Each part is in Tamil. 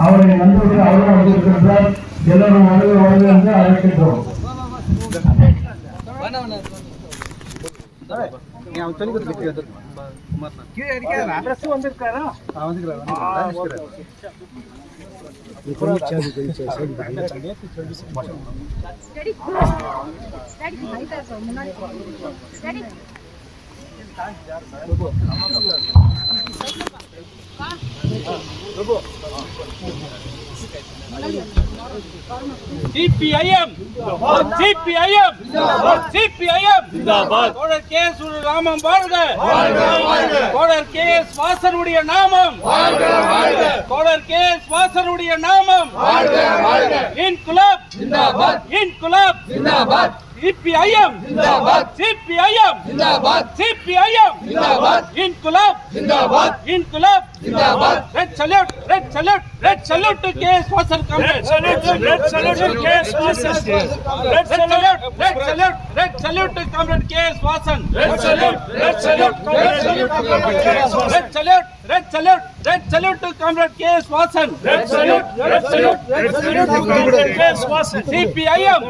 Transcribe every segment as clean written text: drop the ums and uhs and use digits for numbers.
அவரை நன்றி அவரும் வந்திருக்கின்றார். எல்லாரும் வருக வருக என்று அழைக்கின்றோம். CPIM CPIM CPIM தோழர் கே. ராமம் வாழ்க, தோழர் கே. வாசனுடைய நாமம், தோழர் கே. வாசனுடைய நாமம், Inquilab Inquilab CPIM CPIM CPIM Inquilab Inquilab red salute to K. Swasan comrade. Red salute to K. Swasan. Red salute to comrade K. Swasan. Red salute to comrade K. Swasan. CPIM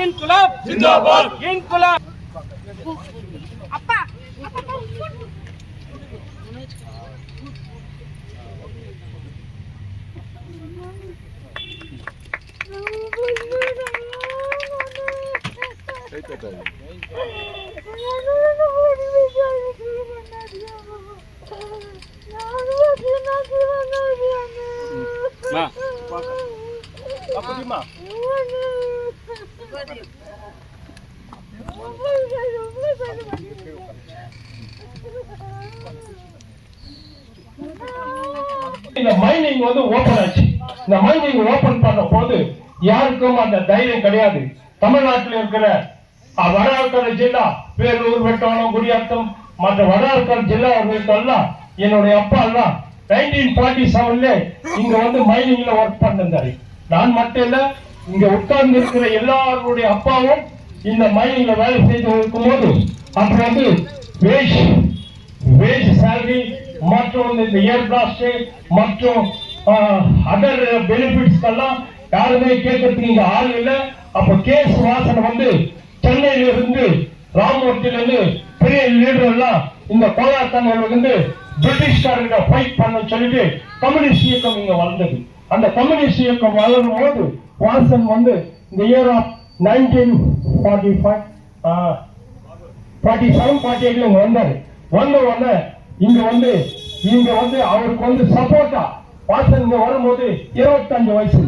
Inquilab Inquilab. இந்த மைனிங் வந்து ஓபன் ஆச்சு. இந்த மைனிங் ஓபன் பண்ண போது யாருக்கும் அந்த தைரியம் கிடையாது. தமிழ்நாட்டில் இருக்கிற வட ஆற்காடு ஜில்லா, வேலூர், வெட்டாளம், குடியாத்தம் மற்ற வட ஆற்காடு ஜில்லாவர்களுக்கெல்லாம் என்னுடைய அப்பா எல்லாம் 1947ல இங்க வந்து மைனிங்ல ஒர்க் பண்ணிருந்தாரு. நான் மட்டும் இல்ல, இங்க உட்கார்ந்து இருக்கிற எல்லாருடைய அப்பாவும் இந்த மைனிங்ல வேலை செய்து இருக்கும் போது அப்ப வந்து வேஜ் சேலரி மற்றும் இந்த ஏர் பிளாஸ்ட் மற்றும் அதர் பெனிஃபிட்ஸ் எல்லாம் யாருமே கேட்கறதுக்கு இங்க ஆள் இல்லை. அப்ப கே. சுவாசன் வந்து சென்னையில இருந்து ராமூர்த்தியில இருந்து பெரிய லீடர் எல்லாம் இந்த கோலாத்தங்கள் வந்து பிரிட்டிஷ்காரங்க ஃபைட் பண்ண சொல்லிட்டு கம்யூனிஸ்ட் இயக்கம் இங்க வளர்ந்தது. அந்த கம்யூனிஸ்ட் இயக்கம் வளரும் போது வாசன் வந்து இந்த இயர் ஆஃப் 1947 48 இங்க வந்தாரு. வந்த உடனே இங்க வந்து அவருக்கு வந்து சப்போர்ட்டா வாசன் இங்க வரும்போது 25 வயசு.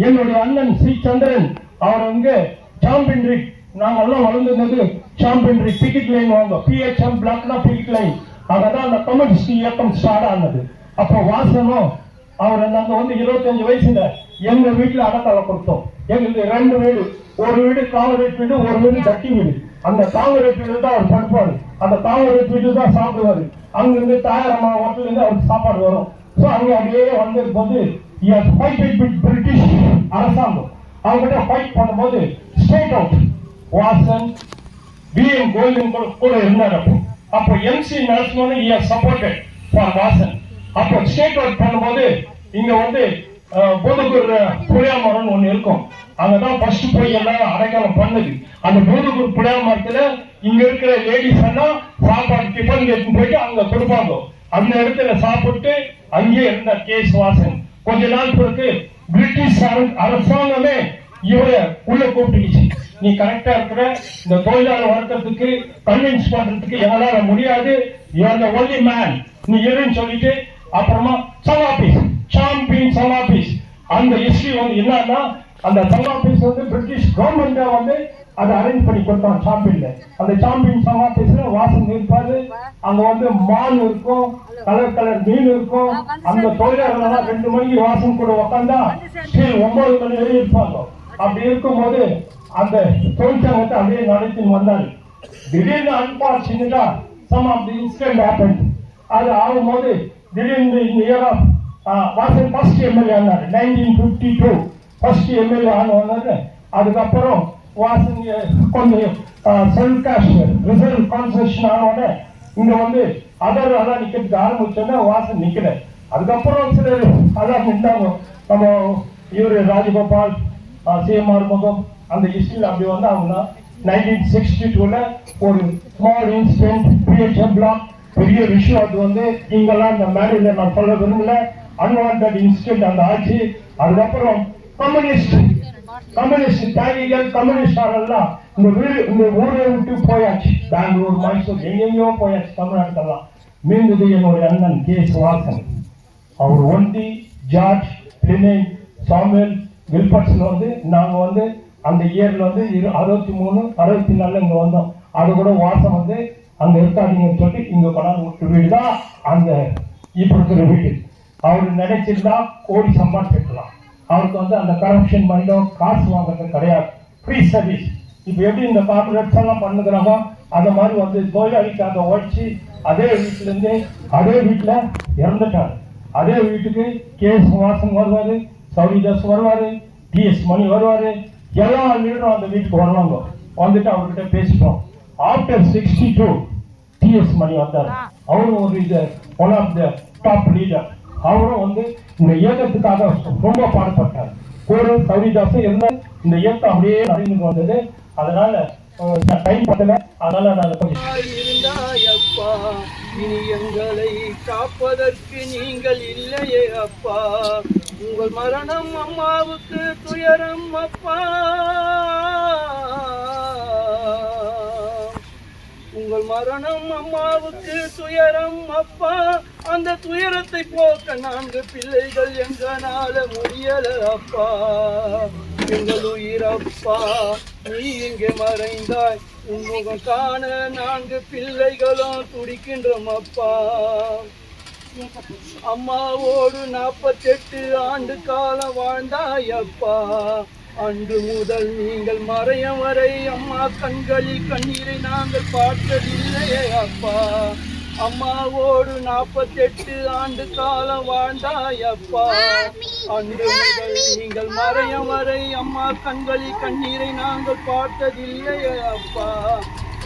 என்னுடைய அண்ணன் சி. சந்திரன் அவர் வந்து சாம்பியன், நாங்க எல்லாம் வளர்ந்தது சாம்பியன் பிக்கெட் லைன் வாங்க, PHM பிளாக்னா பிக்கெட் லைன். அங்கதான் அந்த கம்யூனிஸ்ட் இயக்கம் ஸ்டார்ட் ஆனது. அப்போ வாசனும் அவர் நாங்க வந்து 25 வயசுல எங்க வீட்டுல அடக்கால கொடுத்தோம். எங்களுக்கு 2 வீடு, ஒரு வீடு காங்கிரீட் வீடு, ஒரு வீடு தட்டி வீடு. அந்த காங்கிரீட் வீடு தான் அவர் படுப்பாரு, அந்த காங்கிரீட் வீடு தான் சாப்பிடுவாரு. அங்கிருந்து தாயாரம்மா ஹோட்டல் இருந்து அவருக்கு சாப்பாடு வரும். சோ அங்க அப்படியே வந்திருக்கும் போது பிரிட்டிஷ் அரசாங்கம் அவங்ககிட்ட ஃபைட் பண்ணும்போது state out Vasan BM golden கூட இருந்தார். அப்போ MC Narasimhan supported for Vasan. அப்போ ஸ்டேட் அவுட் பண்ணும்போது இங்க வந்து போதுகூர் புளியாமரம் ஒண்ணு இருக்கும். அங்கதான் ஃபர்ஸ்ட் போய் எல்லாம் அடைக்காலம் பண்ணது. அந்த போதுகூர் புளியாமரத்துல இங்க இருக்கிற லேடிஸ் எல்லாம் சாப்பாடு டிஃபன் எடுத்து போயிட்டு அங்க கொடுப்பாங்க. அந்த இடத்துல சாப்பிட்டு அங்கே இருந்த கே. சுவாசன் கொஞ்ச நாள் பிறகு பிரிட்டிஷ் அரசாங்கமே இவரை உள்ள கூப்பிட்டுச்சு. நீ கரெக்டா இருக்கிற, இந்த தொழிலாளர் வர்க்கத்துக்கு கன்வின்ஸ் பண்றதுக்கு எங்களால முடியாது, ஒன்லி மேன் நீ இருன்னு சொல்லிட்டு அப்புறமா சமாபீஸ் சாம்பியன் சமாபீஸ் அந்த ஹிஸ்டரி வந்து என்னன்னா அந்த சமாபீஸ் வந்து பிரிட்டிஷ் கவர்மெண்ட் வந்து அதை அரேஞ்ச் பண்ணி கொடுத்தாங்க. சாம்பியன்ல அந்த சாம்பியன் சமாபீஸ்ல வாசன் இருப்பாரு. அங்க வந்து மான் இருக்கும், கலர் மீன் இருக்கும். அந்த தொழிலாளர்கள் 2 மணிக்கு வாசன் கூட உட்காந்தா 9 மணி வரை இருப்பாங்க. அப்படி இருக்கும்போது அந்த தொழிற்சங்கத்தை அப்படியே நடத்தி வந்தாரு. திடீர்னு அன்பார்ச்சுனேட்டா some of the incident happened. அது ஆகும்போது திடீர்னு இந்த year of Vasan first MLA ஆனாரு. 1952 ஃபர்ஸ்ட் எம்எல்ஏ ஆனவங்க. அதுக்கப்புறம் வாசன் கொஞ்சம் செல்ஃப் காஸ்ட் ரிசர்வ் கான்செஷன் ஆனோட இங்க வந்து அதான் நிக்கிறதுக்கு ஆரம்பிச்சோன்னா வாசன் நிக்கல. அதுக்கப்புறம் சிலர் அதான் நின்றாங்க. நம்ம இவரு ராஜகோபால், சிஎம்ஆர் முகம் அந்த ஹிஸ்டரியில் அப்படி வந்து அவங்க 1962ல ஒரு ஸ்மால் இன்சிடென்ட் பிஹெச்எம் பிளாக் பெரிய விஷயம். அது வந்து இங்கெல்லாம் இந்த மேடையில நான் சொல்ல விரும்பல. அன்வான்ட் இன்சிடென்ட் அந்த ஆட்சி. அதுக்கப்புறம் கம்யூனிஸ்ட் தியாகிகள் கம்யூனிஸ்டாரெல்லாம் இந்த ஊரை விட்டு போயாச்சு. பெங்களூர், மைசூர் எங்கெங்கயோ போயாச்சு. தமிழ்நாட்டுக்கெல்லாம் மீண்டது என்னுடைய அண்ணன் கே. வாசன். அவர் ஒண்டி ஜார்ஜ் பிளினேன் சாமுவேல் வில்பர்ட்ஸ்ல வந்து நாங்க வந்து அந்த இயர்ல வந்து 63 64 இங்க வந்தோம். அது கூட வாசம் வந்து அங்க இருக்காதீங்கன்னு சொல்லி இங்க கொண்டாந்து விட்டு வீடு தான் அந்த இப்ப இருக்கிற வீடு. அவரு நினைச்சிருந்தா கோடி சம்பாதிச்சிருக்கலாம். அவருக்கு வந்து அந்த கரப்ஷன் மைண்டோ காசு வாங்குறது கிடையாது. Free service. இப்ப எப்படி இந்த கார்பரேட்ஸ் எல்லாம் பண்ணுகிறாங்க அந்த மாதிரி வந்து தொழிலாளிக்காக உழைச்சி அதே வீட்டுல இருந்து அதே வீட்டுல இறந்துட்டாரு. அதே வீட்டுக்கு கே. வாசன் வருவாரு, சௌரிதாஸ் வருவாரு, டி.எஸ். மணி வருவாரு. எல்லா லீடரும் அந்த வீட்டுக்கு வருவாங்க. வந்துட்டு அவர்கிட்ட பேசிட்டோம். After 62 DS. மணி வந்தார். அவரும் ஒரு one of the top leader. அவரும் வந்து இந்த இயக்கத்துக்காக ரொம்ப பாடுபட்டார். கூட சௌரிதாஸும் இருந்தால் இந்த இயக்கம் அப்படியே நடந்து வந்தது. அதனால டைம் பத்தல. அதனால நான் கொஞ்சம் இருந்தாயப்பா, இனி எங்களை காப்பதற்கு நீங்கள் இல்லையே அப்பா. உங்கள் மரணம் அம்மாவுக்கு துயரம் அப்பா. உங்கள் மரணம் அம்மாவுக்கு துயரம் அப்பா. அந்த துயரத்தை போக்க 4 பிள்ளைகள் எங்களால முடியல அப்பா. எங்கள் உயிரப்பா, நீ இங்கே மறைந்தாய். உன்முகம் காண 4 பிள்ளைகளும் துடிக்கின்றோம் அப்பா. அம்மாவோடு 48 ஆண்டு காலம் வாழ்ந்தாயப்பா. அன்று முதல் நீங்கள் மறையும் வரை அம்மா கண்களில் கண்ணீரை நாங்கள் பார்த்ததில்லையே அப்பா. அம்மாவோடு 48 ஆண்டு காலம் வாழ்ந்தாயப்பா. அன்று முதல் நீங்கள் மறையும் வரை அம்மா கண்களில் கண்ணீரை நாங்கள் பார்த்ததில்லையே அப்பா.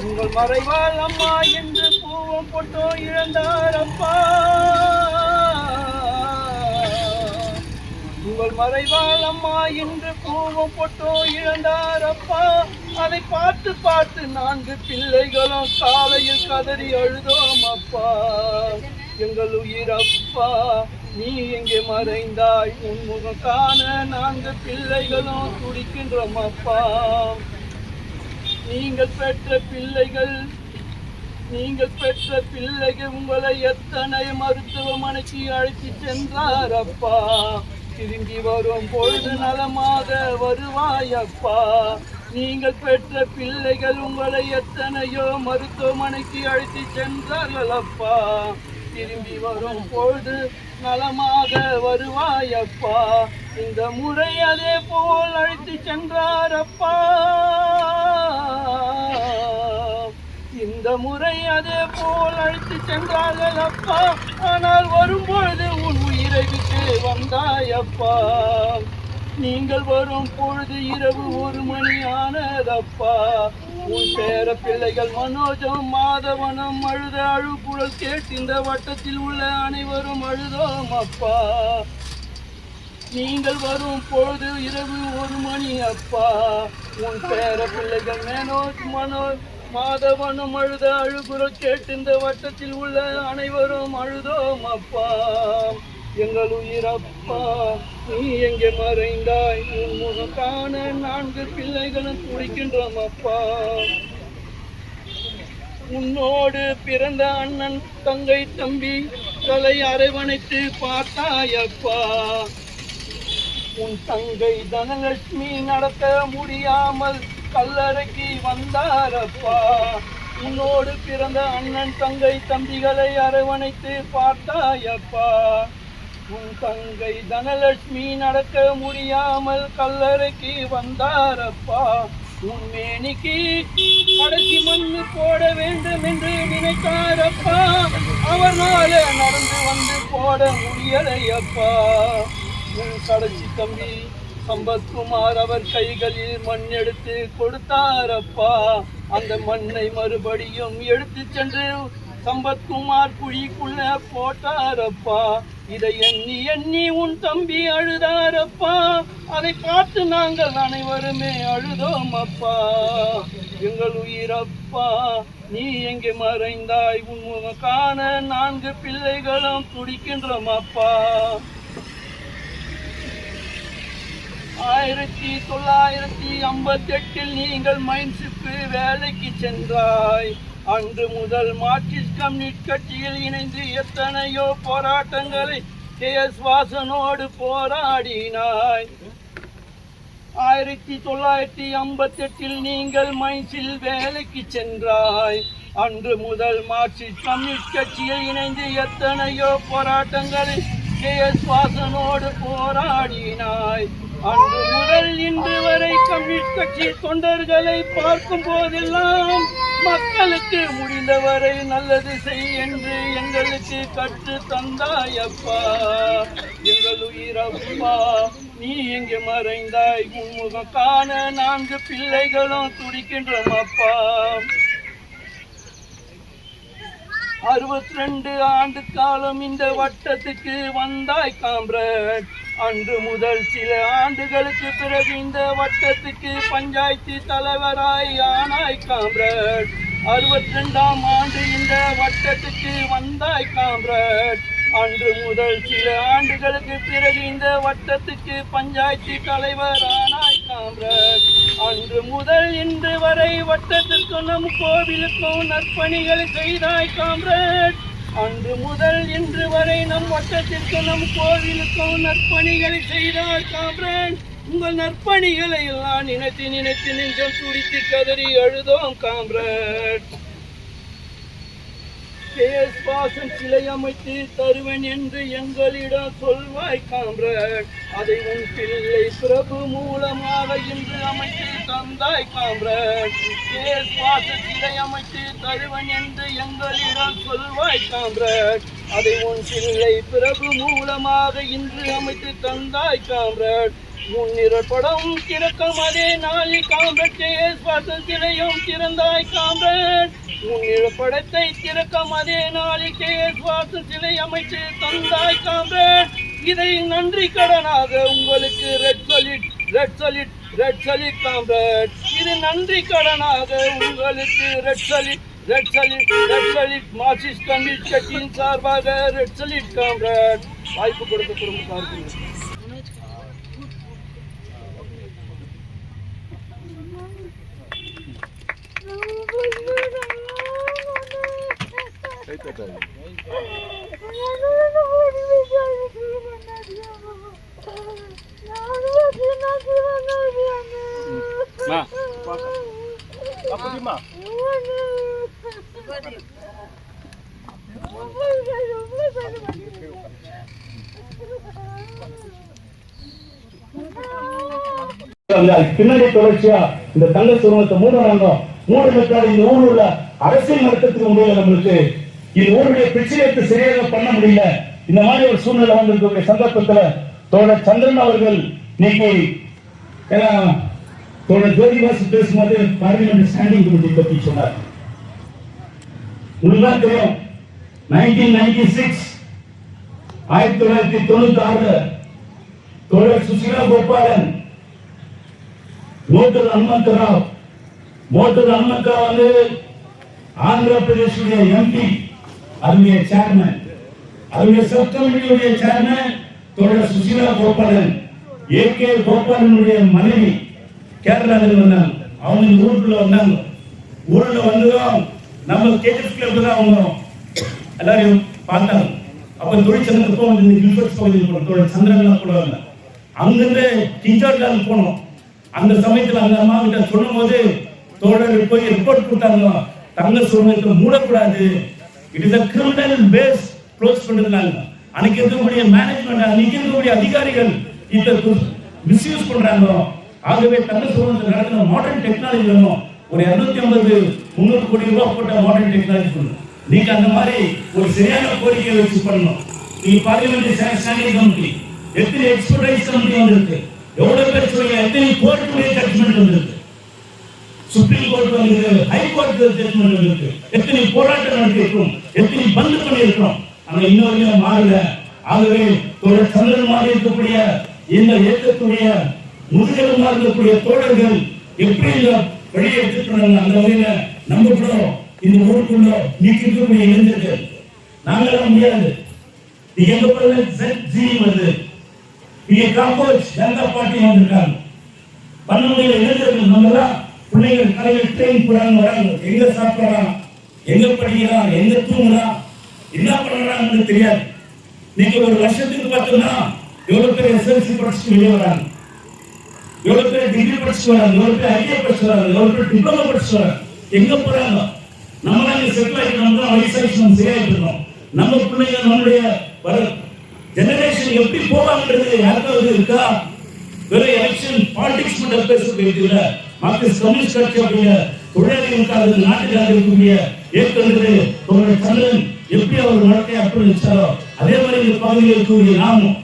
உங்கள் மறைவால் அம்மா என்று பூவும் பொட்டோ இழந்தார் அப்பா. உங்கள் மறைவால் அம்மா என்று பூவும் பொட்டோ இழந்தார் அப்பா. அதை பார்த்து 4 பிள்ளைகளும் காலையில் கதறி அழுதோம் அப்பா. எங்கள் உயிரப்பா, நீ எங்கே மறைந்தாய். உன்முகம் காண 4 பிள்ளைகளும் துடிக்கின்றோம் அப்பா. நீங்கள் பெற்ற பிள்ளைகள் உங்களை எத்தனை மருத்துவமனைக்கு அழைத்து சென்றார் அப்பா. திரும்பி வரும் பொழுது நலமாக வருவாயப்பா. நீங்கள் பெற்ற பிள்ளைகள் உங்களை எத்தனையோ மருத்துவமனைக்கு அழைத்து சென்றார்கள் அப்பா. திரும்பி வரும் பொழுது நலமாக வருவாயப்பா. இந்த முறை அதே போல் அழைத்து சென்றார் அப்பா. இந்த முறை அதே போல் அழைத்து சென்றார்கள் அப்பா. ஆனால் வரும்பொழுது உன் உயிரை விட்டு வந்தாயப்பா. நீங்கள் வரும் பொழுது இரவு 1 மணி ஆனதப்பா. உன் பேர பிள்ளைகள் மனோஜம் மாதவனும் அழுத அழுகுரல் கேட்டு இந்த வட்டத்தில் உள்ள அனைவரும் அழுதோம் அப்பா. நீங்கள் வரும் பொழுது இரவு 1 மணி அப்பா. உன் பேர பிள்ளைகள் மனோஜ் மாதவனும் அழுத அழுகுரல் கேட்டு இந்த வட்டத்தில் உள்ள அனைவரும் அழுதோம் அப்பா. எங்கள் உயிரப்பா, நீ எங்கே மறைந்தாய். உன் முகம் காண 4 பிள்ளைகளும் துடிக்கின்றோம் அப்பா. உன்னோடு பிறந்த அண்ணன் தங்கை தம்பி தலை அரவணைத்து பார்த்தாயப்பா. உன் தங்கை தனலட்சுமி நடக்க முடியாமல் கல்லறைக்கு வந்தாரப்பா. உன்னோடு பிறந்த அண்ணன் தங்கை தம்பிகளை அரவணைத்து பார்த்தாயப்பா. உன் தங்கை தனலட்சுமி நடக்க முடியாமல் கல்லறைக்கு வந்தாரப்பா. உன் மேனிக்கு கடைசி மண்ணு போட வேண்டும் என்று நினைத்தாரப்பா. அவர்னால நடந்து வந்து போட முடியலையப்பா. உன் கடைசி தம்பி சம்பத்குமார் அவர் கைகளில் மண் எடுத்து கொடுத்தாரப்பா. அந்த மண்ணை மறுபடியும் எடுத்து சென்று சம்பத்குமார் குழிக்குள்ள போட்டாரப்பா. இதை எண்ணி எண்ணி உன் தம்பி அழுதாரப்பா. அதை பார்த்து நாங்கள் அனைவருமே அழுதோம் அப்பா. எங்கள் உயிரப்பா நீ எங்கே மறைந்தாய்? உன் முகம் காண 4 பிள்ளைகளும் துடிக்கின்றோம் அப்பா. 1958 நீங்கள் மைன்ஸுக்கு வேலைக்கு சென்றாய். அன்று முதல் மார்க்சிஸ்ட் கம்யூனிஸ்ட் கட்சியில் இணைந்து எத்தனையோ போராட்டங்களை KS வாசனோடு போராடினாய். 1958 நீங்கள் மைன்ஸில் வேலைக்கு சென்றாய். அன்று முதல் மார்க்சிஸ்ட் கம்யூனிஸ்ட் கட்சியில் இணைந்து எத்தனையோ போராட்டங்களை KS வாசனோடு போராடினாய். அன்று முதல் இன்று வரை கம்யூனிஸ்ட் கட்சி தொண்டர்களை பார்க்கும் போதெல்லாம் மக்களுக்கு முடிந்தவரை நல்லது செய் என்று எங்களுக்கு கற்று தந்தாயப்பா. எங்கள் உயிரப்பா நீ எங்கே மறைந்தாய்? உன் முகம் காண 4 பிள்ளைகளும் துடிக்கின்றோம் அப்பா. 62 ஆண்டு காலம் இந்த வட்டத்துக்கு வந்தாய் காம்ரேட். அன்று முதல் சில ஆண்டுகளுக்கு பிறகு இந்த வட்டத்துக்கு பஞ்சாயத்து தலைவராய் ஆனாய் காம்ரேட். 62ஆம் ஆண்டு இந்த வட்டத்துக்கு வந்தாய் காம்ரேட். அன்று முதல் சில ஆண்டுகளுக்கு பிறகு இந்த வட்டத்துக்கு பஞ்சாயத்து தலைவர் ஆனாய் காம்ரேட். அன்று முதல் இன்று வரை வட்டத்திற்கும் நம் கோவிலுக்கும் நற்பணிகளை செய்தாய் காம்ரேட். அன்று முதல் இன்று வரை நம் வட்டத்திற்கு நம் கோவிலுக்கும் நற்பணிகளை செய்தார் காம்ரேட். உங்கள் நற்பணிகளை எல்லாம் நினைத்து நினைத்து நெஞ்சம் துடித்து கதறி அழுதோம் காம்ரேட். KS வாசன் சிலை அமைத்து தருவேன் என்று எங்களிடம் சொல்வாய் காம்ரேட். அதை உன் பிள்ளை பிரபு மூலமாக இன்று அமைத்து தந்தாய் காம்ரேட். KS வாசன் சிலை அமைத்து தருவேன் என்று எங்களிடம் சொல்வாய் காம்ரேட். அதை உன் பிள்ளை பிரபு மூலமாக இன்று அமைத்து தந்தாய் காம்ரேட். முன்னிரல் படம் திறக்கும் அதே நாளில் காம்ரேட் KS வாசன் சிலையும் திறந்தாய் காம்ரேட். முன்னிரல் படத்தை திறக்கும் அதே நாளில் KS வாசன் சிலை அமைத்து தந்தாய் காம்ரேட். இதை நன்றி கடனாக உங்களுக்கு ரெட் சல்யூட் காம்ரேட். இது நன்றி கடனாக உங்களுக்கு ரெட் சல்யூட் மார்க்சிஸ்ட் கம்யூனிஸ்ட் கட்சியின் சார்பாக ரெட் சல்யூட் காம்ரேட். வாய்ப்பு கொடுக்க குடும்பத்தாருக்கு பின்னாடி தொடர்ச்சியா இந்த தங்க சுரங்கத்தை மூடுறாங்க. மூடுறதுக்காக இந்த ஊர் உள்ள அரசியல் நடத்தத்துக்கு முடியல. நம்மளுக்கு இந்த ஊருடைய பிரச்சனைக்கு சரியாக பண்ண முடியல. இந்த மாதிரி ஒரு சூழ்நிலை வந்திருக்கக்கூடிய சந்தர்ப்பத்துல தோழர் சந்திரன் அவர்கள் இன்னைக்கு தோழர் ஜோதிபாசு பேசும்போது பார்லிமெண்ட் ஸ்டாண்டிங் கமிட்டி பத்தி சொன்னார். உங்களுக்கு தெரியும் 1996 தோழர் சுசீலா கோபாலன் மோட்டர் ஹனுமந்தராவ் வந்து ஆந்திர பிரதேசுடைய MP, அவருடைய சேர்மன், அவருடைய சப் கமிட்டியுடைய சேர்மன் தோழர் சுசீலா கோபாலன். AK கோபாலனுடைய மனைவி கேரளாவில் வந்தாங்க. அவங்க இந்த ஊருக்குள்ள வந்தாங்க. ஊர்ல வந்ததும் நம்ம கேஜஸ் கிளப்ல தான் அவங்க எல்லாரையும் பார்த்தாங்க. அப்ப தொழிற்சங்கத்துக்கு போவோம். இந்த கில்பர்ட்ஸ் பகுதியில் போனோம். தோழர் சந்திரன் கூட வரல. அங்கிருந்து கிஞ்சாட்லால் போனோம். அந்த சமயத்தில் அந்த அம்மா கிட்ட சொல்லும் போது தோழர்கள் போய் ரிப்போர்ட் கொடுத்தாங்க. தங்க சுரங்கத்தை மூடக்கூடாது, it is a criminal base close பண்றதுனால அன்னைக்கு இருக்கக்கூடிய மேனேஜ்மெண்ட், அன்னைக்கு இருக்கக்கூடிய அதிகாரிகள் இத மிஸ்யூஸ் பண்றாங்க. ஆகவே தங்க சுரங்கத்தை நடக்கிற மாடர்ன் டெக்னாலஜி வேணும். ஒரு 250-300 கோடி ரூபாய் போட்ட மாடர்ன் டெக்னாலஜி பண்ணணும். நீங்க அந்த மாதிரி ஒரு சரியான கோரிக்கையை வச்சு பண்ணணும். நீங்க பார்லிமெண்ட் ஸ்டாண்டிங் கமிட்டி, எத்தனை எக்ஸ்பர்டைஸ் கமிட்டி வந்திருக்கு, எவ்வளவு பேர் சொல்லுங்க, எத்தனை கோர்ட்டுடைய ஜட்ஜ்மெண்ட் வந்திருக்கு. சுப்ரீம் கோர்ட் வந்து ஹைகோர்ட் ஜட்ஜ்மெண்ட் இருக்கு, எத்தனை போராட்டம் நடத்திருக்கோம், எத்தனை பந்து பண்ணியிருக்கிறோம், ஆனா இன்னொரு மாறல. ஆகவே தோழர் சந்திரன் மாதிரி இருக்கக்கூடிய இந்த இயக்கத்துடைய முதுகெலும்பா இருக்கக்கூடிய தோழர்கள் எப்படி இந்த வழியை எடுத்துக்கணும், அந்த வகையில நம்ம கூட இந்த ஊருக்குள்ள நீக்கி இருக்கக்கூடிய இளைஞர்கள் நாங்களாம் முடியாது. எங்க பக்கம் ஜி வருது, இங்க காம்போஜ் ஜனதா பார்ட்டி வந்திருக்காங்க, பண்ண முடியல இளைஞர்கள். நம்மளாம் பிள்ளைகள் கலைகள் ட்ரெயின் போறாங்க, வராங்க, எங்க சாப்பிடுறான், எங்க படிக்கிறான், எங்க தூங்குறான், என்ன பண்றாங்கன்னு தெரியாது. நீங்க ஒரு வருஷத்துக்கு பார்த்தோம்னா எவ்வளவு பேர் எஸ்எல்சி படிச்சுட்டு வெளியே வராங்க, எவ்வளவு பேர் டிகிரி படிச்சுட்டு வராங்க, எவ்வளவு பேர் ஐடிஐ படிச்சுட்டு வராங்க, எவ்வளவு பேர் டிப்ளமோ படிச்சுட்டு வராங்க, எங்க போறாங்க? நம்ம தான் செட்டில் ஆகிட்டு வயசாச்சு நம்ம சரியாயிட்டு இருக்கோம். நம்ம பிள்ளைங்க நம்மளுடைய வர ஜெனரேஷன் எப்படி போவாங்கன்றது யாருக்காவது இருக்கா? வெறும் எலெக்ஷன் பாலிடிக்ஸ் மட்டும் பேசுறது இல்ல. மார்க்சிஸ்ட் கம்யூனிஸ்ட் கட்சி அப்படிங்கிற தொழிலாளிகளுக்காக நாட்டுக்காக இருக்கக்கூடிய ஏற்கனவே தோழர் சந்திரன் எப்படி அவர் வாழ்க்கையை அர்ப்பணிச்சாரோ அதே மாதிரி இந்த பகுதியில் இருக்கக்கூடிய நாமும்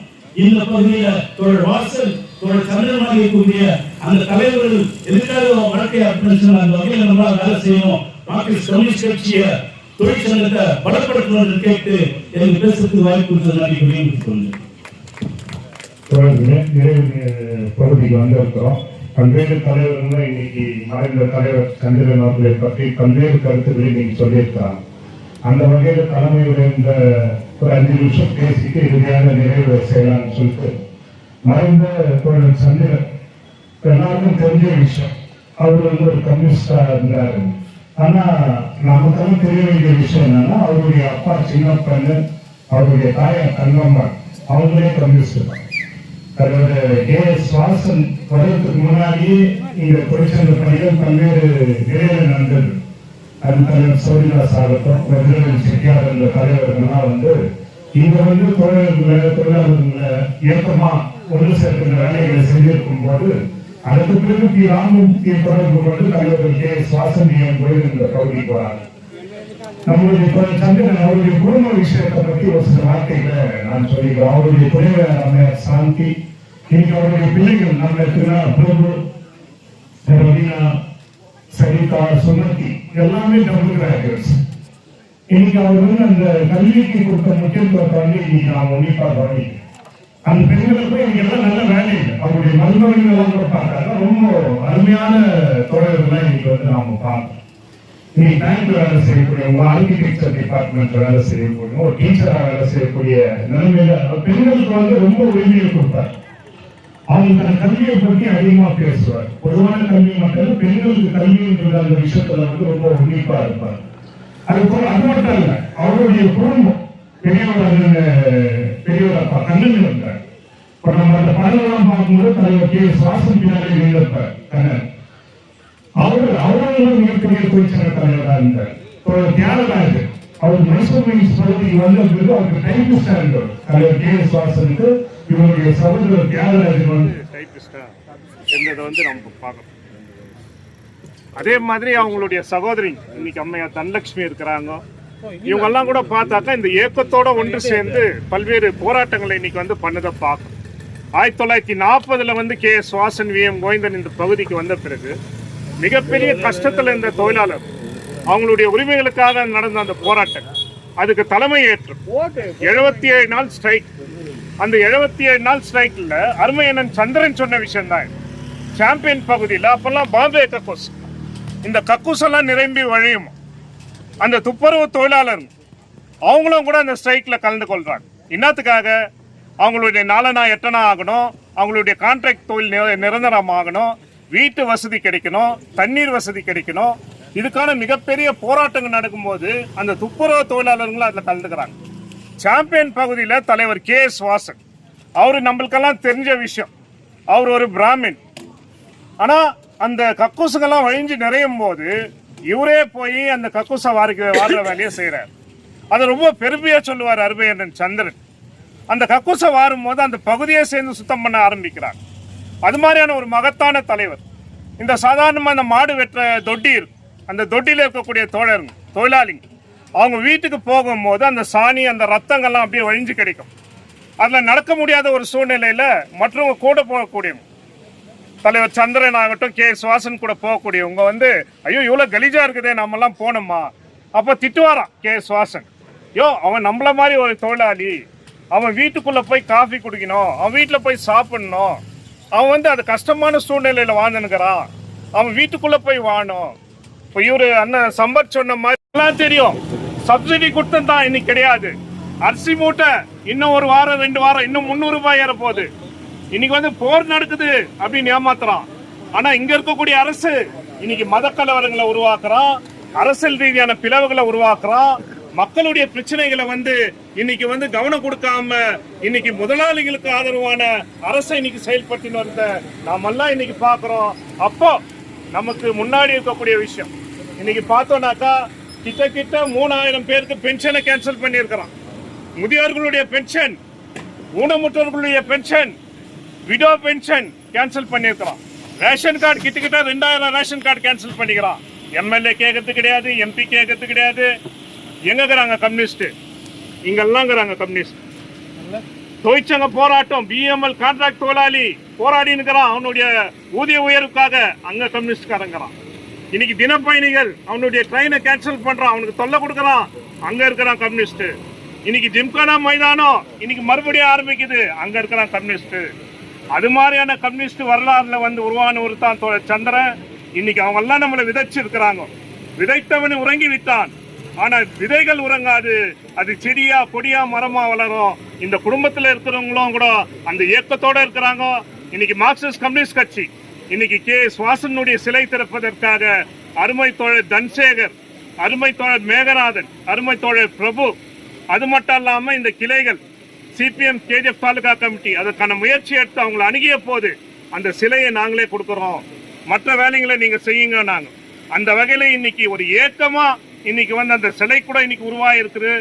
இந்த பகுதியில தோழர் வாசல் தோழர் சந்திரன் மாதிரி இருக்கக்கூடிய அந்த தலைவர்கள் எதுக்காக வாழ்க்கையை அர்ப்பணிச்சாங்க அந்த வகையில் நம்மளால வேலை செய்யணும். மார்க்சிஸ்ட் கம்யூனிஸ்ட் கட்சிய தொழிற்சங்கத்தை பலப்படுத்தணும் கேட்டு எனக்கு பேசுறதுக்கு வாய்ப்பு கொடுத்தது. பகுதிக்கு வந்திருக்கிறோம். பல்வேறு தலைவர்கள் இன்னைக்கு மறைந்த தலைவர் சந்திரன் அவர்களை பற்றி பல்வேறு கருத்துக்களை நீங்க சொல்லியிருக்கிறாங்க. அந்த வகையில் தலைமையுடைய இந்த ஒரு 5 நிமிஷம் பேசிட்டு இறுதியாக நிறைவு செய்யலாம்னு சொல்லிட்டு மறைந்த தோழர் சந்திரன் எல்லாருக்கும் தெரிஞ்ச விஷயம். அவர் வந்து ஒரு கம்யூனிஸ்டா இருந்தாரு. ஆனா நமக்கெல்லாம் தெரிய வேண்டிய விஷயம் என்னன்னா அவருடைய அப்பா சின்னப்பன்னு அவருடைய தாயார் தங்கம்மா அவங்களே கம்யூனிஸ்ட் தான். தலைவர் கே.எஸ். வாசன் வருவதற்கு முன்னாடியே இங்க தொழிற்சங்க பணிகள் பல்வேறு நிலையில நடந்தது. அது தலைவர் சௌரிதாஸ் ஆகட்டும், வெற்றிவேல் செட்டியார் என்ற தலைவர்கள்லாம் வந்து இங்க வந்து தொழிலாளர்களை இயக்கமா ஒன்று சேர்க்கின்ற வேலைகளை செஞ்சிருக்கும் போது அதற்கு பிறகு பி. ராமமூர்த்தியை தொடர்பு கொண்டு தலைவர்கள் கே.எஸ். வாசன் போய் இந்த பகுதிக்கு வராங்க. நம்மளுடைய சந்திரன் அவருடைய குடும்ப விஷயத்தை பற்றி ஒரு சில வார்த்தைகளை நான் சொல்லிக்கிறேன். அவருடைய துணைவர் அம்மையார் சாந்தி, இன்னைக்கு அவருடைய பிள்ளைகள் நம்ம இருக்கிற பிரபு, ரவீனா, சரிதா, சுமதி எல்லாமே டபுள் கிராஜுவேட்ஸ். இன்னைக்கு அவர் வந்து அந்த கல்விக்கு கொடுத்த முக்கியத்துவத்தை வந்து இன்னைக்கு நான் உன்னிப்பா கவனிக்கிறேன். அந்த பெண்களுக்கும் இன்னைக்கு எல்லாம் நல்ல வேலை இல்லை. அவருடைய மருத்துவர்கள் எல்லாம் கூட பார்த்தாங்க ரொம்ப அருமையான தோழர்கள்லாம் இன்னைக்கு வந்து நாம பார்க்கணும். இன்னைக்கு பேங்க்ல வேலை செய்யக்கூடிய ஆர்கிடெக்சர் டிபார்ட்மெண்ட்ல வேலை செய்யக்கூடிய ஒரு டீச்சரா வேலை செய்யக்கூடிய நிலைமையில பெண்களுக்கு வந்து ரொம்ப உரிமையை கொடுத்தார். அவங்க கல்வியை பற்றி அதிகமா பேசுவார். பொதுவான கல்வி மக்கள் பெண்களுக்கு கல்வின்றது அந்த விஷயத்துல வந்து ரொம்ப உன்னிப்பா இருப்பார். அது மட்டும் இல்ல, அவருடைய குடும்பம் பெரியவர் அப்பா கண்ணன் இருந்தார். இப்ப நம்ம அந்த படங்கள்லாம் பார்க்கும்போது தலைவர் கே.எஸ். வாசன் பின்னாடி இருந்திருப்பார் கண்ணன். அவர்களும் மிகப்பெரிய தொழிற்சங்க தலைவராக இருந்தார். தியாகராஜர் அவர் மைசூர் மைன்ஸ் பகுதிக்கு வந்த பிறகு அவருக்கு டைபிஸ்டா இருந்தார். தலைவர் கே.எஸ். வாசனுக்கு இவருடைய சகோதரர் தியாகராஜர் வந்து டைபிஸ்டா இருந்ததை வந்து நம்ம பார்க்கணும். அதே மாதிரி அவங்களுடைய சகோதரி இன்னைக்கு அம்மையார் தனலட்சுமி இருக்கிறாங்க. இவங்கெல்லாம் கூட பார்த்தாக்கா இந்த இயக்கத்தோட ஒன்று சேர்ந்து பல்வேறு போராட்டங்களை இன்னைக்கு வந்து பண்ணதை பார்க்கணும். 1940 வந்து கே.எஸ். வாசன், வி.எம். கோவிந்தன் இந்த பகுதிக்கு வந்த பிறகு மிகப்பெரிய கஷ்டத்தில் இருந்த தொழிலாளர் அவங்களுடைய உரிமைகளுக்காக நடந்த அந்த போராட்டம் அதுக்கு தலைமை ஏற்று 77 நாள் ஸ்ட்ரைக். அந்த 77 நாள் ஸ்ட்ரைக்ல அருமையண்ணன் சந்திரன் சொன்ன விஷயம் தான் சாம்பியன் பகுதியில் அப்பெல்லாம் பாம்பே கக்கூஸ், இந்த கக்கூஸ் எல்லாம் நிரம்பி வழியும் அந்த துப்புரவு தொழிலாளர் அவங்களும் கூட அந்த ஸ்ட்ரைக்ல கலந்து கொள்றாங்க. என்னத்துக்காக? அவங்களுடைய 4 8 ஆகணும், அவங்களுடைய கான்ட்ராக்ட் தொழில் நிரந்தரமாகணும், வீட்டு வசதி கிடைக்கணும், தண்ணீர் வசதி கிடைக்கணும். இதுக்கான மிகப்பெரிய போராட்டங்கள் நடக்கும்போது அந்த துப்புரவு தொழிலாளர்களும் அதில் கலந்துக்கிறாங்க. சாம்பியன் பகுதியில் தலைவர் கே.எஸ். வாசன் அவரு நம்மளுக்கெல்லாம் தெரிஞ்ச விஷயம். அவர் ஒரு பிராமின். ஆனா அந்த கக்கூசுகள்லாம் வழிஞ்சு நிறையும் போது இவரே போய் அந்த கக்கூசை வாடுற வேலையை செய்யறாரு. அதை ரொம்ப பெருமையா சொல்லுவார் அருமையண்ணன் சந்திரன். அந்த கக்கூசை வாரும் போது அந்த பகுதியை சேர்ந்து சுத்தம் பண்ண ஆரம்பிக்கிறார். அது மாதிரியான ஒரு மகத்தான தலைவர். இந்த சாதாரணமா அந்த மாடு வெட்டுற தொட்டி இருக்கு, அந்த தொட்டியில இருக்கக்கூடிய தொழிலாளிங்க அவங்க வீட்டுக்கு போகும்போது அந்த சாணி அந்த ரத்தங்கள்லாம் அப்படியே வழிஞ்சு கிடைக்கும். அதில் நடக்க முடியாத ஒரு சூழ்நிலையில் மற்றவங்க கூட போகக்கூடியவங்க தலைவர் சந்திரன் ஆகட்டும், KS வாசன் கூட போகக்கூடியவங்க வந்து ஐயோ இவ்வளோ கலீஜா இருக்குதே நம்மலாம் போனோமா, அப்போ திட்டுவாராம் KS வாசன். அவன் நம்மள மாதிரி ஒரு தொழிலாளி, அவன் வீட்டுக்குள்ள போய் காஃபி குடிக்கணும், அவன் வீட்டில் போய் சாப்பிடணும், அவன் வந்து அது கஷ்டமான சூழ்நிலையில வாழ்ந்துனுக்கிறான், அவன் வீட்டுக்குள்ள போய் வாணும். இப்போ இவரு அண்ணன் சம்பத் சொன்ன மாதிரி எல்லாம் தெரியும், சப்சிடி கொடுத்தது தான் இன்னைக்கு கிடையாது. அரிசி மூட்டை இன்னும் ஒரு வாரம் 2 வாரம் இன்னும் 300 ரூபாய் ஏற போகுது. இன்னைக்கு வந்து போர் நடக்குது அப்படின்னு ஏமாத்துறான். ஆனா இங்க இருக்கக்கூடிய அரசு இன்னைக்கு மத கலவரங்களை உருவாக்குறான், அரசியல் ரீதியான பிளவுகளை உருவாக்குறான், மக்களுடைய பிரச்சனைகளை வந்து இன்னைக்கு வந்து கவனம் கொடுக்காம இன்னைக்கு முதலாளிகளுக்கு ஆதரவான அரசை இன்னைக்கு செயல்படுத்தின்னு வருத நாமெல்லாம் இன்னைக்கு பாக்குறோம். அப்போ நமக்கு முன்னாடி இருக்கக்கூடிய விஷயம் இன்னைக்கு பார்த்தோம்னாக்கா கிட்ட 3000 பேருக்கு பென்ஷனை கேன்சல் பண்ணியிருக்கிறான். முதியோர்களுடைய பென்ஷன், ஊனமுற்றவர்களுடைய பென்ஷன், விடோ பென்ஷன் கேன்சல் பண்ணியிருக்கிறான். ரேஷன் கார்டு கிட்ட 2000 ரேஷன் கார்டு கேன்சல் பண்ணிக்கிறான். MLA கேட்கறது கிடையாது, MP கேட்கறது கிடையாது. எங்கிறாங்க கம்யூனிஸ்ட்? இங்கெல்லாம்ங்கிறாங்க கம்யூனிஸ்ட். தொழிற்சங்க போராட்டம், BML கான்ட்ராக்ட் தொழிலாளி போராடி இருக்கிறான் அவனுடைய ஊதிய உயர்வுக்காக, அங்க கம்யூனிஸ்ட்காரங்கிறான். இன்னைக்கு தினப்பயணிகள் அவனுடைய ட்ரெயினை கேன்சல் பண்றான், அவனுக்கு தொல்லை கொடுக்கறான், அங்க இருக்கிறான் கம்யூனிஸ்ட். இன்னைக்கு ஜிம்கானா மைதானம் இன்னைக்கு மறுபடியும் ஆரம்பிக்குது, அங்க இருக்கிறான் கம்யூனிஸ்ட். அது மாதிரியான கம்யூனிஸ்ட் வரலாறுல வந்து உருவான ஒரு தான் சந்திரன். இன்னைக்கு அவங்க எல்லாம் நம்மளை விதைச்சு இருக்கிறாங்க. விதைத்தவன் உறங்கி விட்டான், ஆனா விதைகள் உறங்காது, அது செடியா கொடியா மரமா வளரும். இந்த குடும்பத்துல இருக்கிறவங்களும் கூட அந்த இயக்கத்தோட இருக்கிறாங்க. இன்னைக்கு மார்க்சிஸ்ட் கம்யூனிஸ்ட் கட்சி இன்னைக்கு KS வாசனுடைய சிலை திறப்பதற்காக அருமை தோழர் தன்சேகர், அருமை தோழர் மேகநாதன், அருமை தோழர் பிரபு, அது மட்டும் இல்லாம இந்த கிளைகள் CPM KGF தாலுகா கமிட்டி அதற்கான முயற்சி எடுத்து அவங்களை அணுகிய போது அந்த சிலையை நாங்களே கொடுக்குறோம், மற்ற வேலைகளை நீங்க செய்யுங்க. நாங்க அந்த வகையில இன்னைக்கு ஒரு ஏக்கமா இன்னைக்கு வந்து அந்த சிலை கூட இன்னைக்கு உருவாயிருக்குது.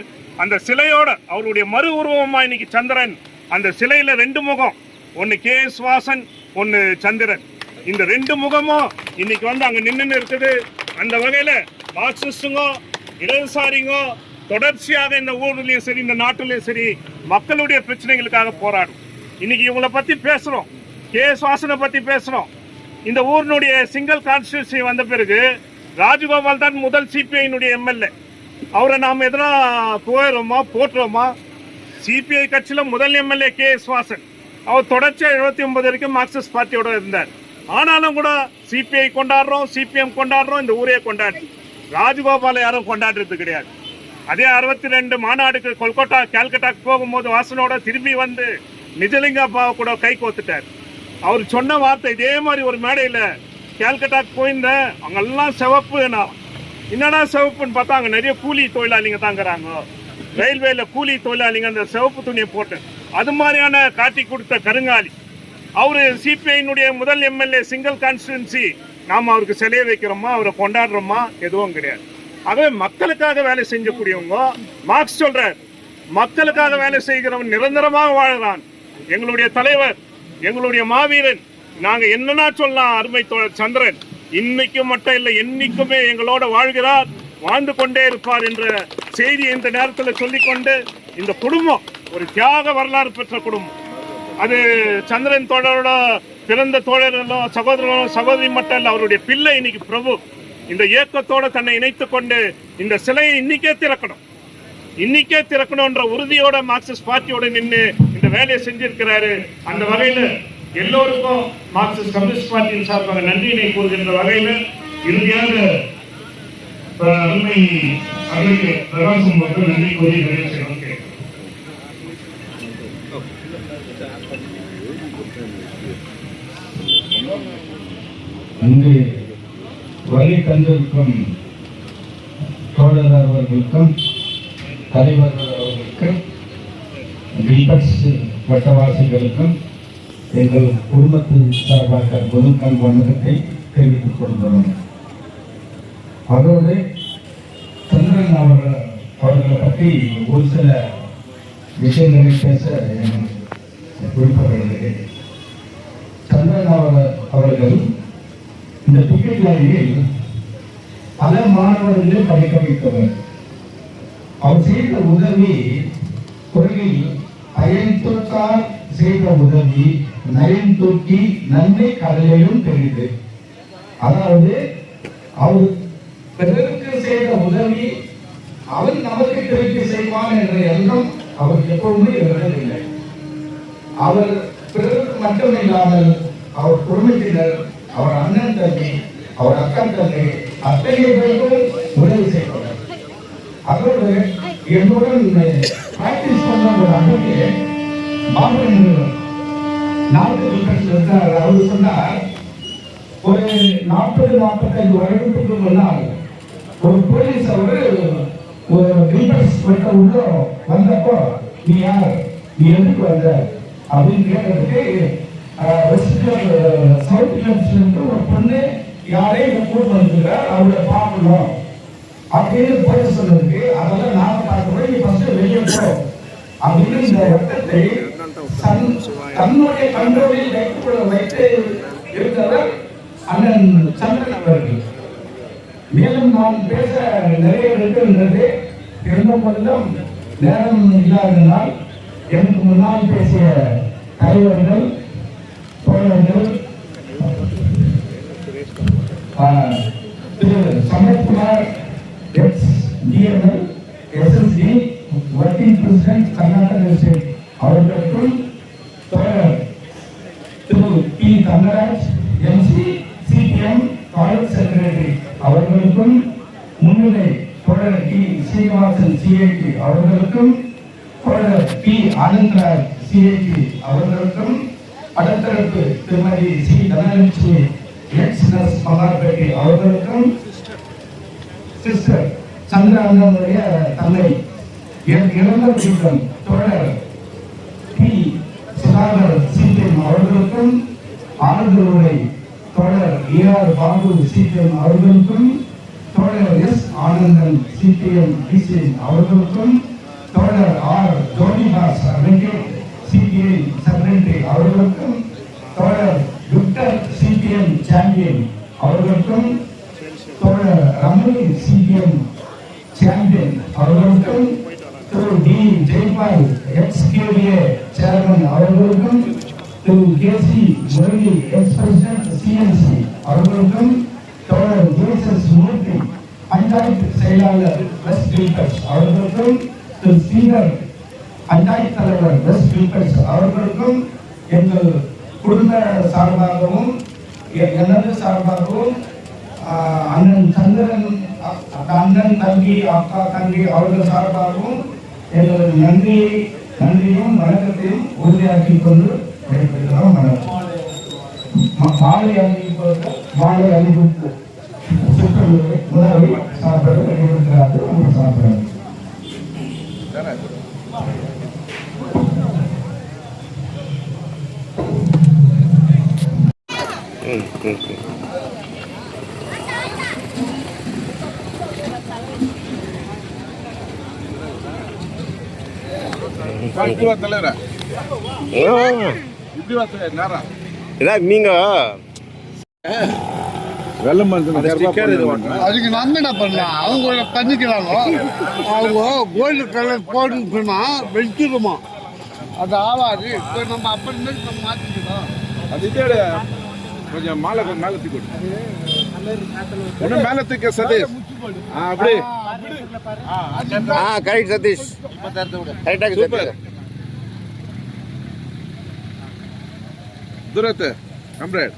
அந்த சிலையோட அவருடைய மறு உருவமா இன்னைக்கு சந்திரன். அந்த சிலையில 2 முகம், ஒன்னு KS வாசன், ஒன்னு சந்திரன். இந்த 2 முகமும் இன்னைக்கு வந்து அங்க நின்று இருக்குது. அந்த வகையில மார்க்சிஸ்டுங்க, இடதுசாரிங்க தொடர்ச்சியாக இந்த ஊர்லயும் சரி இந்த நாட்டிலையும் சரி மக்களுடைய பிரச்சனைகளுக்காக போராடும். இன்னைக்கு இவங்களை பத்தி பேசுறோம், KS வாசனை பத்தி பேசுறோம். இந்த ஊரினுடைய சிங்கிள் கான்ஸ்டிடியூன்சி வந்த பிறகு ராஜகோபால் தான் முதல் CPI MLA. அவரை நாம் எதனா போயிடுறோமா போட்டுறோமா? CPI கட்சியில முதல் MLA KS வாசன். அவர் தொடர்ச்சியா 79 வரைக்கும் மார்க்சிஸ்ட் பார்ட்டியோட இருந்தார். ஆனாலும் கூட CPI கொண்டாடுறோம், CPM கொண்டாடுறோம், இந்த ஊரே கொண்டாடு. ராஜகோபாலை யாரும் கொண்டாடுறது கிடையாது. அதே 62 மாநாடுக்கு கொல்கட்டா கால்கட்டாக்கு போகும்போது வாசனோட திரும்பி வந்து நிஜலிங்க அப்பாவை கூட கை கோத்துட்டார். அவர் சொன்ன வார்த்தை இதே மாதிரி ஒரு மேடையில் கால்கட்டாக்கு போயிருந்தேன், அங்கெல்லாம் சிவப்பு. என்னடா சிவப்புன்னு பார்த்தா அங்கே நிறைய கூலி தொழிலாளிங்க தாங்கிறாங்க, ரயில்வேல கூலி தொழிலாளிங்க அந்த சிவப்பு துணியை போட்டு அது மாதிரியான காட்டி கொடுத்த கருங்காலி. அவரு CPI முதல் MLA சிங்கிள் கான்ஸ்டிடுவன்சி. நாம் அவருக்கு சிலையை வைக்கிறோமா, அவரை கொண்டாடுறோமா? எதுவும் கிடையாது. ஆகவே மக்களுக்காக வேலை செஞ்சக்கூடியவங்க. மார்க்ஸ் சொல்றார், மக்களுக்காக வேலை செய்கிறவன் நிரந்தரமாக வாழ்கிறான். எங்களுடைய தலைவர், எங்களுடைய மாவீரன், நாங்க என்னன்னா சொல்லலாம், அருமை தோழர் சந்திரன் இன்னைக்கு மட்டும் இல்லை என்னைக்குமே எங்களோட வாழ்கிறார், வாழ்ந்து கொண்டே இருப்பார் என்ற செய்தியை இந்த நேரத்தில் சொல்லிக்கொண்டு, இந்த குடும்பம் ஒரு தியாக வரலாறு பெற்ற குடும்பம். அது சந்திரன் தோழரோட பிறந்த தோழர்களும் சகோதரர்களும் சகோதரி மட்டும் இல்லை, அவருடைய பிள்ளை இன்னைக்கு பிரபு இந்த இயக்கத்தோட தன்னை இணைத்துக் கொண்டு இந்த சிலையை இன்னைக்கே திறக்கணும்ன்ற உறுதியோட மார்க்சிஸ்ட் பார்ட்டியோட நின்று இந்த வேலையை செஞ்சிருக்கிறாரு. அந்த வகையில எல்லோருக்கும் மார்க்சிஸ்ட் கம்யூனிஸ்ட் பார்ட்டியின் சார்பாக நன்றியினை கூறுகின்ற வகையில் இறுதியாக அருமை அவருக்கு பிரகாசம் மக்கள் நன்றி கூறி நிகழ்ச்சியை அங்கு வழி தந்திருக்கும் தோழர் அவர்களுக்கும் தலைவர்கள் அவர்களுக்கும் டிபக்ஸ் வட்டவாசிகளுக்கும் எங்கள் குடும்பத்தின் சார்பாக முதல் வணக்கத்தை தெரிவித்துக் கொள்கிறோம். அதோடு சந்திரன் அவர்களை பற்றி ஒரு சில விஷயங்களை பேச குறிப்பிடுகிறேன். சந்திரன் அவர்கள் இந்த டிக்கெட் லைனில் பல மாணவர்களை படிக்க வைத்தவர். அவர் செய்த உதவி, கொள்கையில் பயன்தொற்றால் செய்த உதவி நரின் தூக்கி நன்மை கடலிலும் தெரியுது. அதாவது அவர் பிறருக்கு செய்த உதவி அவன் நமக்கு திருப்பி செய்வான் என்ற எண்ணம் அவர் எப்பவுமே இருந்ததில்லை. அவர் பிறருக்கு மட்டுமில்லாமல் அவர் குடும்பத்தினர், அவர் அண்ணன் தம்பி, அவர் அக்கா தம்பி அத்தனை பேருக்கும் உதவி செய்வார். அதோடு என்னுடன் பிராக்டிஸ் பண்ண ஒரு அண்ணே பாபன் நாட்டு இருக்கார். அவர் சொன்னார், ஒரு 40-45 வருடத்துக்கு முன்னால் ஒரு போலீஸ் அவரு ஒரு ரீபர்ஸ் வெட்ட உள்ள வந்தப்போ, நீ யார், நீ எதுக்கு வந்த அப்படின்னு கேட்டதுக்கு சவுத் இருந்து ஒரு பொண்ணு யாரையும் கூட்டு வந்துருக்கார், அவரை பார்க்கணும் அப்படின்னு போலீஸ் சொன்னதுக்கு, அதெல்லாம் நாம பார்க்கணும், நீ ஃபர்ஸ்ட் வெளியே போ அப்படின்னு இந்த வட்டத்தை தன்னுடைய கண்ட்ரோலில் வைத்து இருந்தவர் அண்ணன் சந்திரன் அவர்கள். மேலும் நாம் பேச நிறைய இருக்கின்றது. இருந்த போதிலும் நேரம் இல்லாததால் எனக்கு முன்னால் பேசிய தலைவர்கள், தோழர்கள், Thiru Samathkumar ex TML SST working president Karnataka state அவர்களுக்கும், தோழர் Thiru P Thangaraj MC CPM college secretary அவர்களுக்கும், முன்னிலை தோழர் டி சீனிவாசன் சிஐடி அவர்களுக்கும், தோழர் பி ஆனந்தராஜ் சிஐடி அவர்களுக்கும், அடுத்தடுத்து திருமதி சி தனலட்சுமி எக்ஸ் நர்ஸ் மகாபேட்டி அவர்களுக்கும், சிஸ்டர் சந்திரானந்தனுடைய தந்தை இளந்த கூட்டம் தோழர் பி சுதாகர் சிபிஎம் அவர்களுக்கும், ஆனந்தருடைய தோழர் ஏஆர் பாபு சிபிஎம் அவர்களுக்கும், தோழர் எஸ் ஆனந்தன் சிபிஎம் டிசிஎம் அவர்களுக்கும், தோழர் ஆர் ஜோனிதாஸ் அட்வொகேட் சிபிஐ செக்ரட்டரி அவர்களுக்கும், தோழர் விக்டர் சிபிஎம் சாம்பியன் அவர்களுக்கும், தோழர் ரமணி சிபிஎம் சாம்பியன் அவர்களுக்கும், திரு டி ஜெய்பால் எக்ஸ்-கேடிஏ சேர்மன் அவர்களுக்கும், திரு கேசி முரளி எக்ஸ்-பிரசிடென்ட் சிஎன்சி அவர்களுக்கும், தோழர் ஜேசஸ் மூர்த்தி பஞ்சாயத்து செயலாளர் வெஸ்ட் பில்பர்ஸ் அவர்களுக்கும், திரு சீனர் பஞ்சாயத்து தலைவர் வெஸ்ட் பில்பர்ஸ் அவர்களுக்கும், எங்கள் குடும்ப சார்பாகவும் எனது சார்பாகவும் அண்ணன் சந்திரன், அண்ணன் தம்பி, அக்கா தம்பி அவர்கள் சார்பாகவும் எங்களது நன்றியும் வணக்கத்தையும் உறுதியாக்கிக் கொண்டு விடைபெறுகிறோம். மாலை அணிவிப்பு உணவை சாப்பிட வெளியிடுகிறார்கள். அவங்க சாப்பிடுறாங்க. நீங்க அதுக்கு நம்ம என்ன பண்ணலாம், அவங்க பண்ணிக்கிறாங்க. அவங்க கோல்டு கலர் போடணுமா வெடிச்சிருமா, அது ஆகாது. இப்போ நம்ம அப்புறமேட்டு நம்ம மாற்றிக்கலாம். அது கொஞ்சம் மேல தூக்கி ஒன்னும் மேல தூக்க சதீஷ். அப்படி கரெக்ட் சதீஷ், கரெக்டாக சூப்பர். துரத்து கம்ப்ளீட்.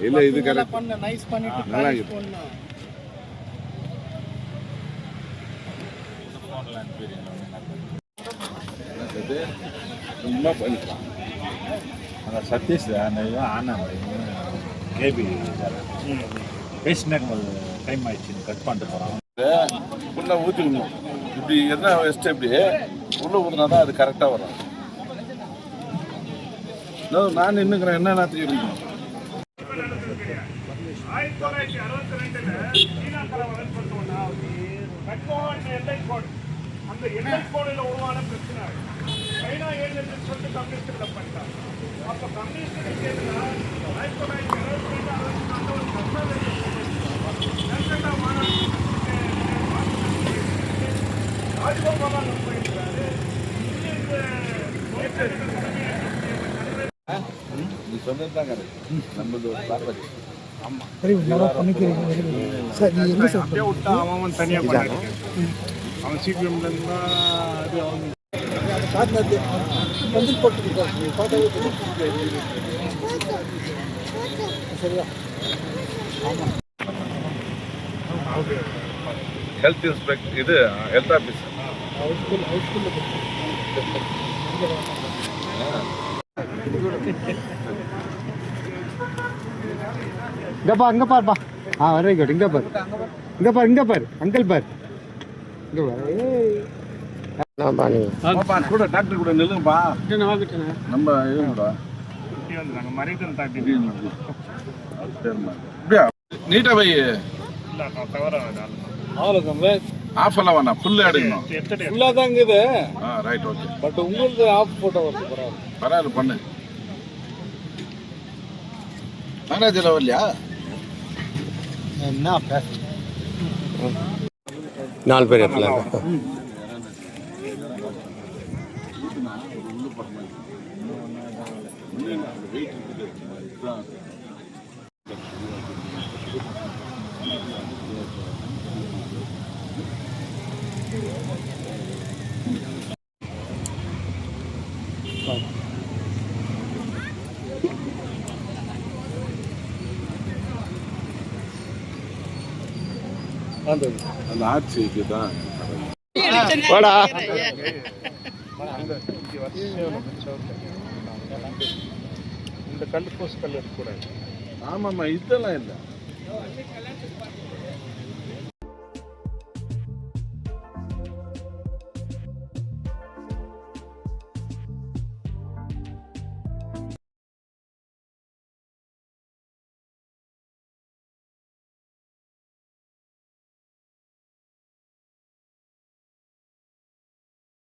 இல்ல இது கரெக்ட், நல்லா இருக்கு. சும்மா பண்ணிக்கலாம். சதீஷ் ஆனந்த் கேபி பேசினாக்க டைம் ஆயிடுச்சு, கட் பண்ணிட்டு போகிறான். உள்ள ஊற்றிக்கணும். இப்படி என்ன வெஸ்ட் இப்படி உள்ள ஊற்றினா தான் அது கரெக்டாக வரும். நான் இன்னுங்கிறேன் என்ன தெரியும். 1962 சீனா கலவரம் சொன்னோம்னா மன்மோகன் எல்லை கோடு, அந்த எல்லை கோடில் உருவான பிரச்சனை. சைனா ஏன் என்று சொல்லிட்டு கம்யூனிஸ்ட் பண்ணிட்டார். அப்போ கம்யூனிஸ்ட் 1962 ஒரு கல்கத்தா மாநாடு ராஜ்கோபால் போயிருக்கிறார். நீ சொன்னதுதான் கரெக்ட். நம்மளது ஒரு பார்வை. அப்படியே விட்டா அவன் தனியா பண்ணாரு. அவன் சிபிஎம்ல இருந்தா அது அவன் ஹெல்த் இன்ஸ்பெக்டர் இது ஹெல்த் ஆஃபீஸர். இங்க பாருப்பா. Very good. இங்க பாரு அங்கிள் பாரு. கூட டாக்டர் கூட நில்லுங்கப்பா. நம்ம இதுடா நாங்க மரியாதை தாட்டி நீட்டா வை. இல்ல தவற ஆஃப் எல்லாம் வேணாம், ஃபுல்லா எடுக்கணும். ஃபுல்லா தான் இருக்குது. Right, okay. பட் உங்களுக்கு ஆஃப் போட்டோ வருது. பரவாயில்ல பண்ணு. மேனேஜர் வரலையா? என்ன பேச 4 பேர் இருக்கலாம். அந்த ஆட்சிக்கு தான் இந்த கல் போஸ் கல் இருக்கக்கூடாது. ஆமாம்மா, இதெல்லாம் இல்லை.